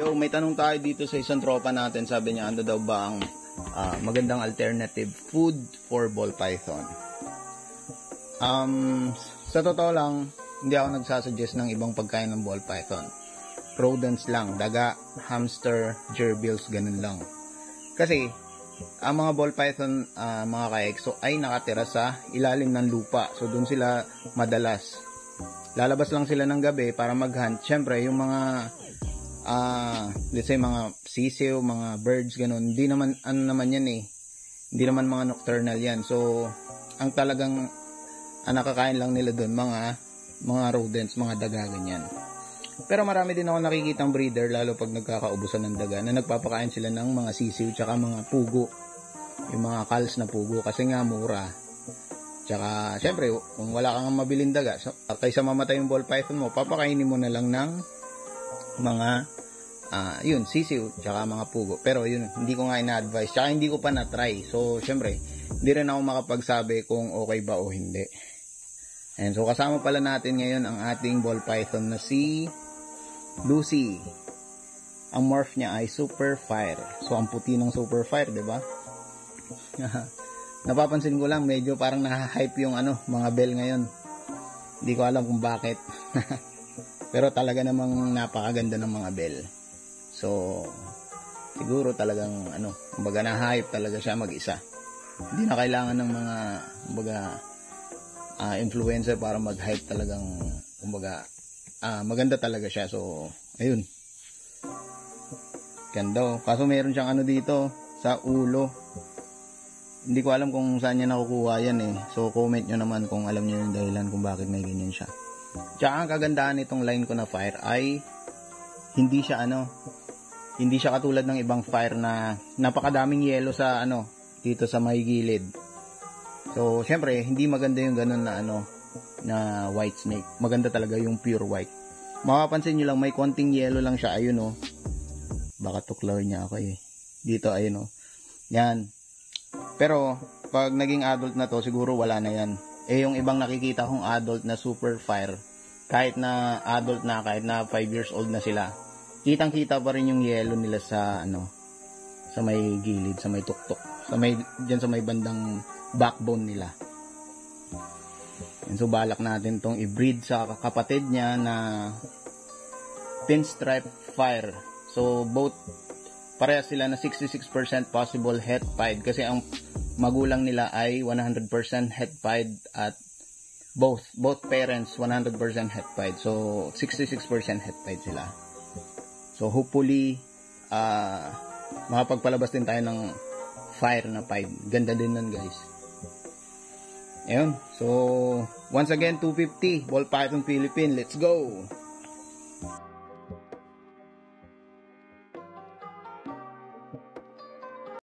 So may tanong tayo dito sa isang tropa natin. Sabi niya, ano daw ba ang magandang alternative food for ball python? Sa totoo lang, hindi ako nagsasuggest ng ibang pagkain ng ball python. Rodents lang, daga, hamster, gerbils, ganun lang. Kasi ang mga ball python, mga ka-exo, ay nakatira sa ilalim ng lupa. So doon sila madalas. Lalabas lang sila ng gabi para mag-hunt. Siyempre, yung mga let's say mga sisiw, mga birds, ganun, hindi naman, ano naman yan eh, hindi naman mga nocturnal yan. So ang talagang nakakain lang nila doon, mga rodents, mga daga, ganyan. Pero marami din ako nakikitang breeder, lalo pag nagkakaubusan ng daga, na nagpapakain sila ng mga sisiw tsaka mga pugo, yung mga calves na pugo, kasi nga mura. Tsaka syempre kung wala kang mabiling daga, so, kaysa mamatay yung ball python mo, papakainin mo na lang ng mga yun, sisiw, tsaka mga pugo. Pero yun, hindi ko nga ina-advise, tsaka hindi ko pa na-try. So, syempre, hindi rin ako makapagsabi kung okay ba o hindi. And so, kasama pala natin ngayon ang ating ball python na si Lucy. Ang morph niya ay Super Fire. So, ang puti ng Super Fire, diba? Napapansin ko lang, medyo parang nahahype yung mga bell ngayon. Hindi ko alam kung bakit. Pero talaga namang napakaganda ng mga bell. So, siguro talagang kumbaga na-hype talaga siya mag-isa. Hindi na kailangan ng mga kumbaga influencer para mag-hype talagang kumbaga maganda talaga siya. So, ayun. Ganda. Kaso meron siyang dito sa ulo. Hindi ko alam kung saan niya nakukuha yan eh. So, comment nyo naman kung alam niyo yung dahilan kung bakit may ganyan siya. Tsaka ang kagandahan nitong line ko na fire ay hindi siya katulad ng ibang fire na napakadaming yelo sa dito sa may gilid. So syempre hindi maganda yung ganun na na white snake. Maganda talaga yung pure white. Mapapansin niyo lang may konting yelo lang siya, ayun Baka tuklaw niya ako eh. Dito ayun Yan. Pero pag naging adult na to, siguro wala na yan. Eh yung ibang nakikita kong adult na super fire, kahit na adult na, kahit na 5 years old na sila, kitang-kita pa rin yung yellow nila sa sa may gilid, sa may tuktok, diyan sa may bandang backbone nila. And so balak natin tong i-breed sa kapatid niya na pinstripe fire. So both parehas sila na 66% possible het pied, kasi ang magulang nila ay 100% het pied at both parents 100% het pied. So 66% het pied sila. So hopefully makapagpalabas din tayo ng fire na pied. Ganda din nun, guys. Ayun. So once again, 250 Ball Python Philippine. Let's go.